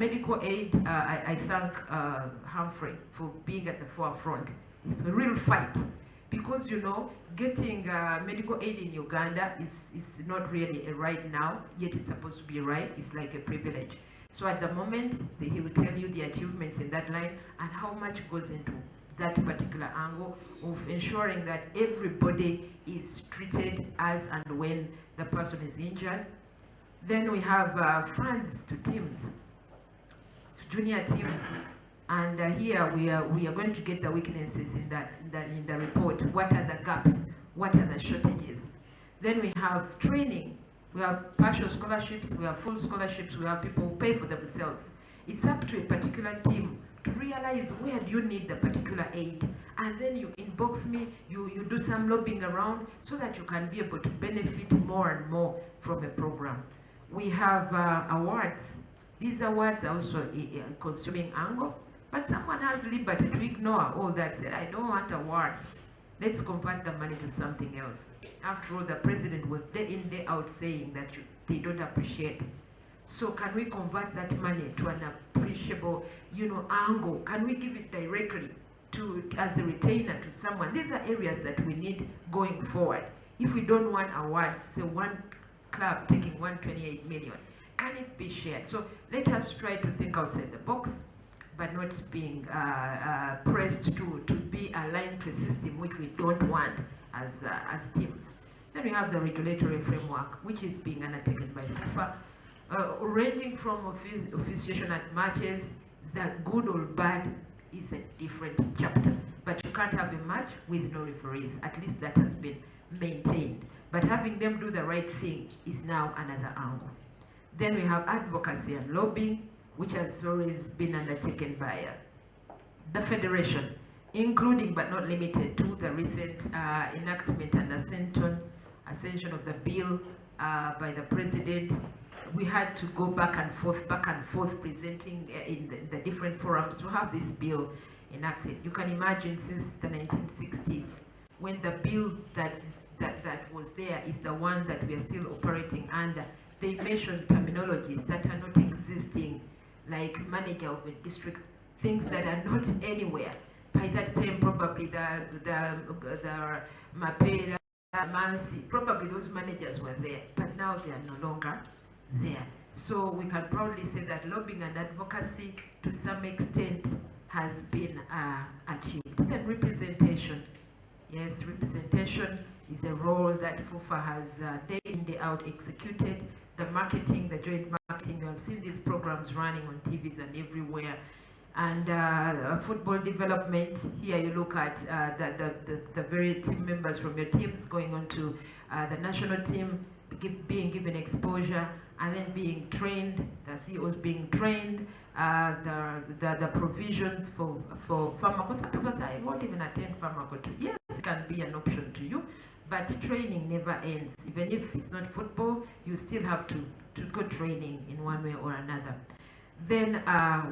medical aid, I thank Humphrey for being at the forefront. It's a real fight. Because, you know, getting medical aid in Uganda is not really a right now, yet it's supposed to be a right. It's like a privilege. So at the moment, he will tell you the achievements in that line and how much goes into that particular angle of ensuring that everybody is treated as and when the person is injured. Then we have funds to teams, to junior teams. And here we are going to get the weaknesses in the report. What are the gaps? What are the shortages? Then we have training. We have partial scholarships. We have full scholarships. We have people who pay for themselves. It's up to a particular team to realize where do you need the particular aid, and then you inbox me. You do some lobbying around so that you can be able to benefit more and more from a program. We have awards. These awards are also a consuming angle. But someone has liberty to ignore all that, said, I don't want awards. Let's convert the money to something else. After all, the president was day in, day out saying that they don't appreciate. So can we convert that money to an appreciable, angle? Can we give it directly as a retainer to someone? These are areas that we need going forward. If we don't want awards, say one club taking 128 million, can it be shared? So let us try to think outside the box, but not being pressed to be aligned to a system which we don't want as teams. Then we have the regulatory framework, which is being undertaken by Fufa, ranging from officiation at matches. The good or bad is a different chapter. But you can't have a match with no referees. At least that has been maintained. But having them do the right thing is now another angle. Then we have advocacy and lobbying, which has always been undertaken by the Federation, including but not limited to the recent enactment and ascension of the bill by the President. We had to go back and forth, presenting in the different forums to have this bill enacted. You can imagine since the 1960s, when the bill that was there is the one that we are still operating under. They mentioned terminologies that are not existing, like manager of a district, things that are not anywhere. By that time, probably the Mapera, Mansi, probably those managers were there, but now they are no longer there. So we can probably say that lobbying and advocacy, to some extent, has been achieved. Then representation. Yes, representation is a role that Fufa has day in, day out executed. The marketing, the joint marketing, you have seen these programs running on TVs and everywhere. And football development, here you look at the very team members from your teams going on to the national team, being given exposure, and then being trained, the CEOs being trained, the provisions for pharmaco. Some people say, I won't even attend pharmaco. Yes, it can be an option to you, but training never ends. Even if it's not football, you still have to go training in one way or another. Then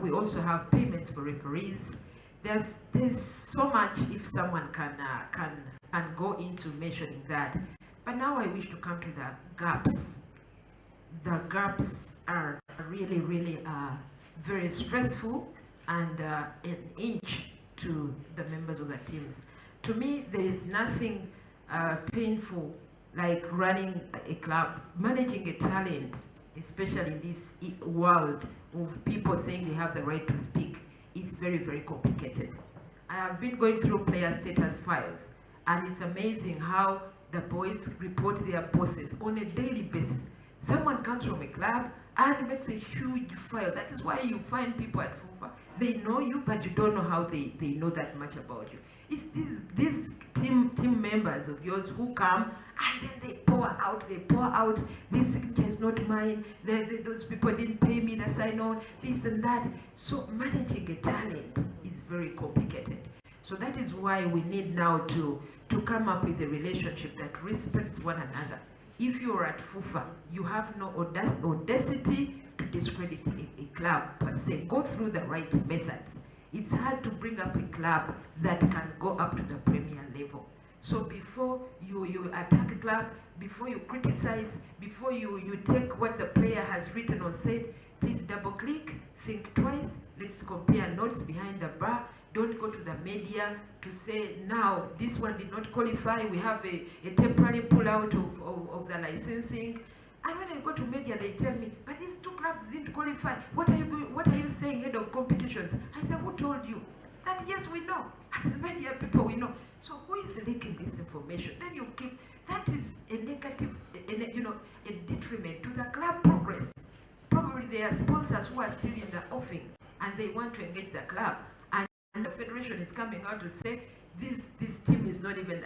we also have payments for referees. There's so much if someone can go into mentioning that. But now I wish to come to the gaps. The gaps are really, really very stressful and an inch to the members of the teams. To me, there is nothing painful like running a club, managing a talent, especially in this world of people saying they have the right to speak, is very, very complicated. I have been going through player status files, and it's amazing how the boys report their bosses on a daily basis. Someone comes from a club and makes a huge file. That is why you find people at Fufa, they know you, but you don't know how they know that much about you. It's these team members of yours who come and then they pour out, this signature is not mine, those people didn't pay me the sign on, this and that. So managing a talent is very complicated. So that is why we need now to come up with a relationship that respects one another. If you're at Fufa, you have no audacity to discredit a club per se. Go through the right methods. It's hard to bring up a club that can go up to the Premier level. So before you attack a club, before you criticize, before you take what the player has written or said, please double click, think twice, let's compare notes behind the bar. Don't go to the media to say, now this one did not qualify, we have a temporary pullout of the licensing. And when I go to media, they tell me, but these two clubs didn't qualify. What are you saying, head of competitions? I said, who told you? That yes, we know. As many people we know. So who is leaking this information? Then you keep, that is a negative, a detriment to the club progress. Probably there are sponsors who are still in the offing and they want to engage the club. And the federation is coming out to say, this team is not even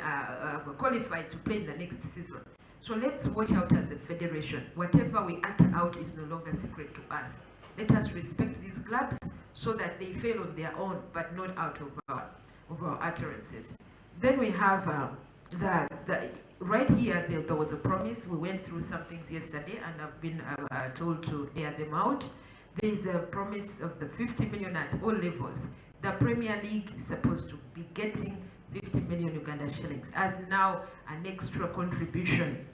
qualified to play in the next season. So let's watch out as a federation. Whatever we utter out is no longer secret to us. Let us respect these clubs so that they fail on their own, but not out of our utterances. Then we have right here, there was a promise. We went through some things yesterday, and I've been told to air them out. There is a promise of the 50 million at all levels. The Premier League is supposed to be getting 50 million Uganda shillings as now an extra contribution.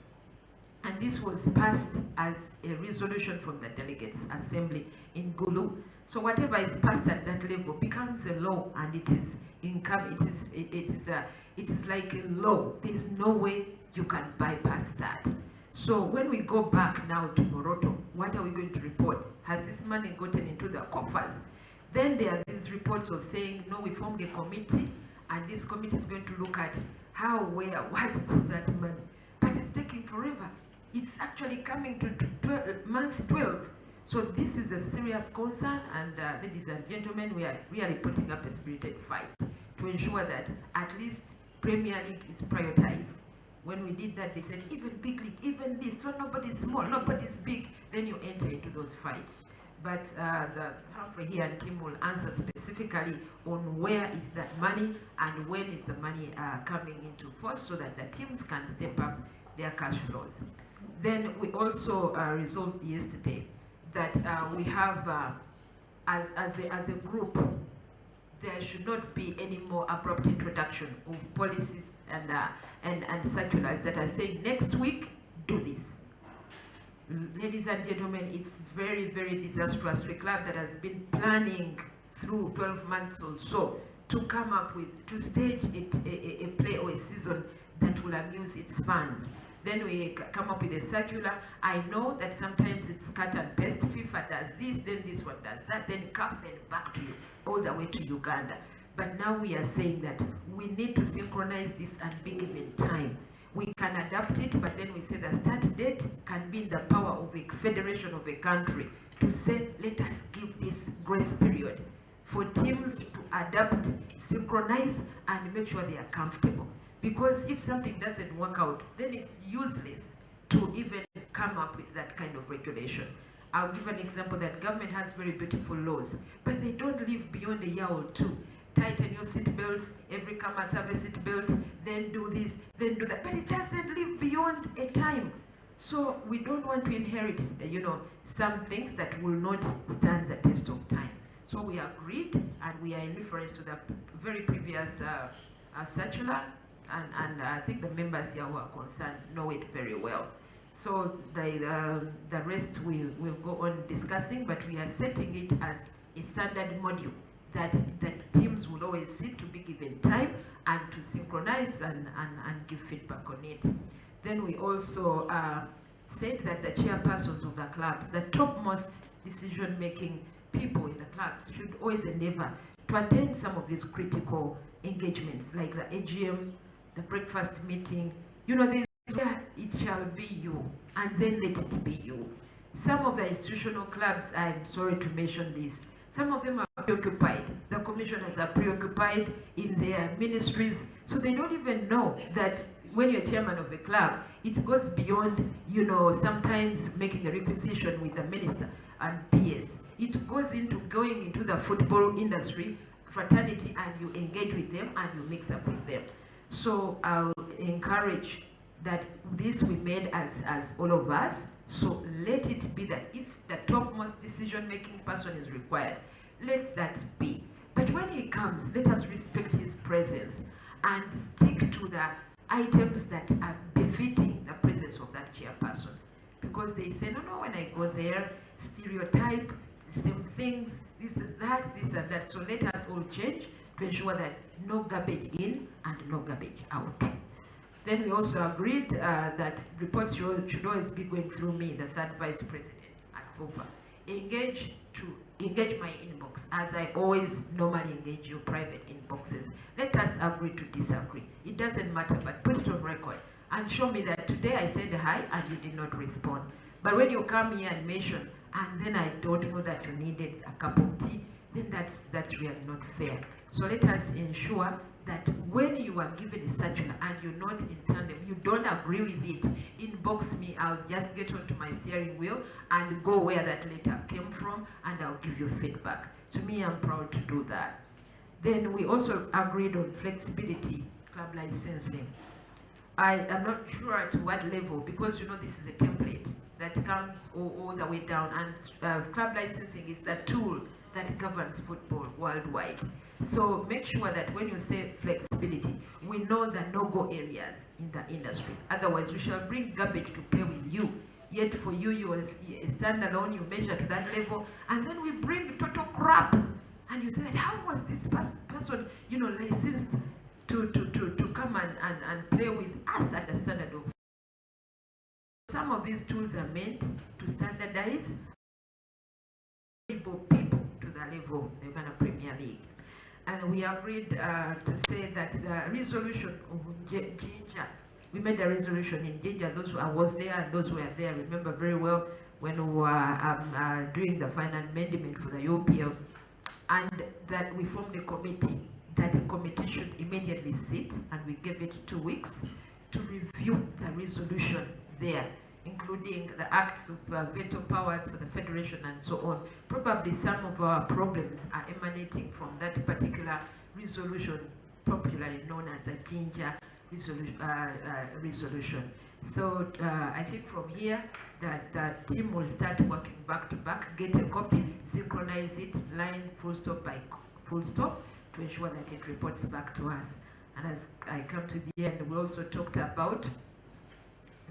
And this was passed as a resolution from the Delegates Assembly in Gulu. So whatever is passed at that level becomes a law, and it is income. It is like a law. There is no way you can bypass that. So when we go back now to Moroto, what are we going to report? Has this money gotten into the coffers? Then there are these reports of saying, no, we formed a committee, and this committee is going to look at how, where, what of that money. But it's taking forever. It's actually coming to month 12. So this is a serious concern, and ladies and gentlemen, we are really putting up a spirited fight to ensure that at least Premier League is prioritized. When we did that, they said, even big league, even this, so nobody's small, nobody's big, then you enter into those fights. But the Humphrey here and Tim will answer specifically on where is that money and when is the money coming into force so that the teams can step up their cash flows. Then we also resolved yesterday that we have, as a group, there should not be any more abrupt introduction of policies and circulars that are saying next week, do this. Ladies and gentlemen, it's very, very disastrous to a club that has been planning through 12 months or so to come up with, to stage a play or a season that will amuse its fans. Then we come up with a circular. I know that sometimes it's cut and paste. FIFA does this, then this one does that, then CAF, then back to you, all the way to Uganda. But now we are saying that we need to synchronize this and be given time. We can adapt it, but then we say the start date can be in the power of a federation of a country to say, let us give this grace period for teams to adapt, synchronize, and make sure they are comfortable. Because if something doesn't work out, then it's useless to even come up with that kind of regulation. I'll give an example that government has very beautiful laws, but they don't live beyond a year or two. Tighten your seat belts, every car must have a seat belt, then do this, then do that. But it doesn't live beyond a time. So we don't want to inherit, some things that will not stand the test of time. So we agreed, and we are in reference to the very previous circular, and I think the members here who are concerned know it very well. So the rest we'll go on discussing, but we are setting it as a standard module that teams will always sit to be given time and to synchronize and give feedback on it. Then we also said that the chairpersons of the clubs, the topmost decision-making people in the clubs, should always endeavor to attend some of these critical engagements, like the AGM, the breakfast meeting. This where it shall be you, and then let it be you. Some of the institutional clubs, I'm sorry to mention this, some of them are preoccupied. The commissioners are preoccupied in their ministries, so they don't even know that when you're chairman of a club, it goes beyond, sometimes making a requisition with the minister and PS. It goes into going into the football industry, fraternity, and you engage with them and you mix up with them. So I'll encourage that this we made as all of us, so let it be that if the topmost decision-making person is required, let that be. But when he comes, let us respect his presence and stick to the items that are befitting the presence of that chairperson. Because they say, no, when I go there, stereotype, the same things, this and that, this and that. So let us all change to ensure that no garbage in and no garbage out. Then we also agreed that reports should always be going through me, the third vice president at Fufa. Engage my inbox, as I always normally engage your private inboxes. Let us agree to disagree. It doesn't matter, but put it on record and show me that today I said hi and you did not respond. But when you come here and mention, and then I don't know that you needed a cup of tea, then that's really not fair. So let us ensure that when you are given a circular and you're not in tandem, you don't agree with it, inbox me, I'll just get onto my steering wheel and go where that letter came from and I'll give you feedback. To me, I'm proud to do that. Then we also agreed on flexibility, club licensing. I am not sure at what level, because you know this is a template that comes all the way down, and club licensing is the tool that governs football worldwide. So make sure that when you say flexibility, we know the no-go areas in the industry. Otherwise, we shall bring garbage to play with you. Yet for you, you stand alone, you measure to that level, and then we bring total crap. And you say that, how was this person, licensed to come and play with us at the standard of. Some of these tools are meant to standardize people to the level of the Uganda Premier League. And we agreed to say that the resolution of Ginger, we made a resolution in Ginger, I was there and those who were there remember very well when we were doing the final amendment for the UPL, and that we formed a committee, that the committee should immediately sit, and we gave it 2 weeks to review the resolution there, including the acts of veto powers for the federation and so on. Probably some of our problems are emanating from that particular resolution, popularly known as the Ginger resolution. So I think from here, that the team will start working back to back, get a copy, synchronize it, line full stop by full stop, to ensure that it reports back to us. And as I come to the end, we also talked about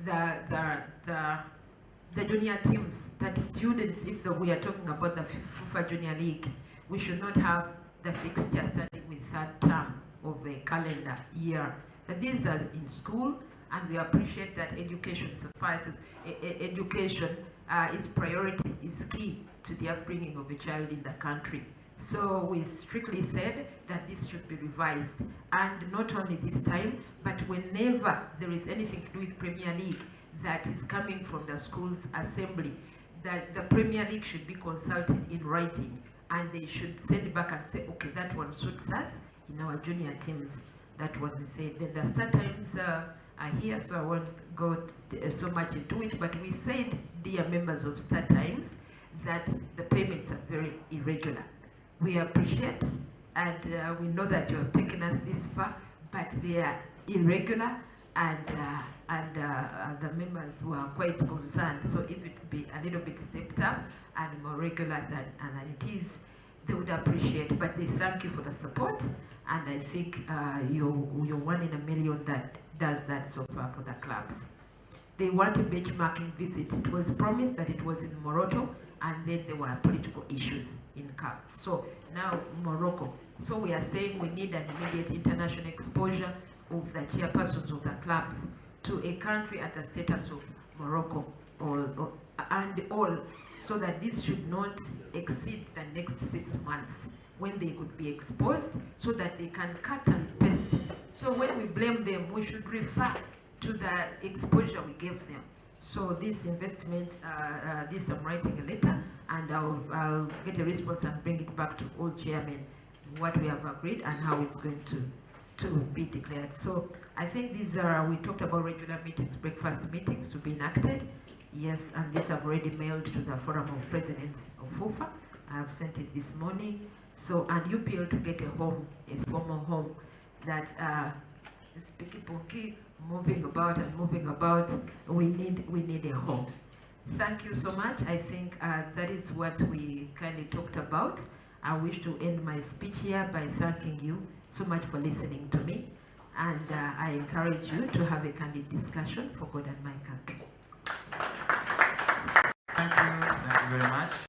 the junior teams, that students, if we are talking about the Fufa Junior League, we should not have the fixture starting with third term of a calendar year. That these are in school, and we appreciate that education suffices. Education is priority, is key to the upbringing of a child in the country. So we strictly said that this should be revised, and not only this time, but whenever there is anything to do with Premier League that is coming from the school's assembly, that the Premier League should be consulted in writing, and they should send back and say, okay, that one suits us in our junior teams. That one they say. Then the start times are here, so I won't go so much into it, but we said, dear members of start times, that the payments are very irregular. We appreciate, and we know that you have taken us this far, but they are irregular, and the members were quite concerned. So if it could be a little bit stepped up and more regular than it is, they would appreciate. But they thank you for the support, and I think you're 1 in a million that does that so far for the clubs. They want a benchmarking visit. It was promised that it was in Morocco, and then there were political issues in CAF. So now Morocco. So we are saying we need an immediate international exposure of the chairpersons of the clubs to a country at the status of Morocco, and all, so that this should not exceed the next 6 months when they could be exposed, so that they can cut and paste. So when we blame them, we should refer to the exposure we gave them. So this investment, I'm writing a letter, and I'll get a response and bring it back to all chairmen, what we have agreed and how it's going to be declared. So I think these are, we talked about regular meetings, breakfast meetings to be enacted. Yes, and this I've already mailed to the Forum of Presidents of Fufa. I have sent it this morning. So, and UPL to get a home, a formal home, that is picky-ponky, moving about, we need a home. Thank you so much. I think that is what we kindly talked about. I wish to end my speech here by thanking you so much for listening to me, and I encourage you to have a candid discussion for God and my country. Thank you. you very much.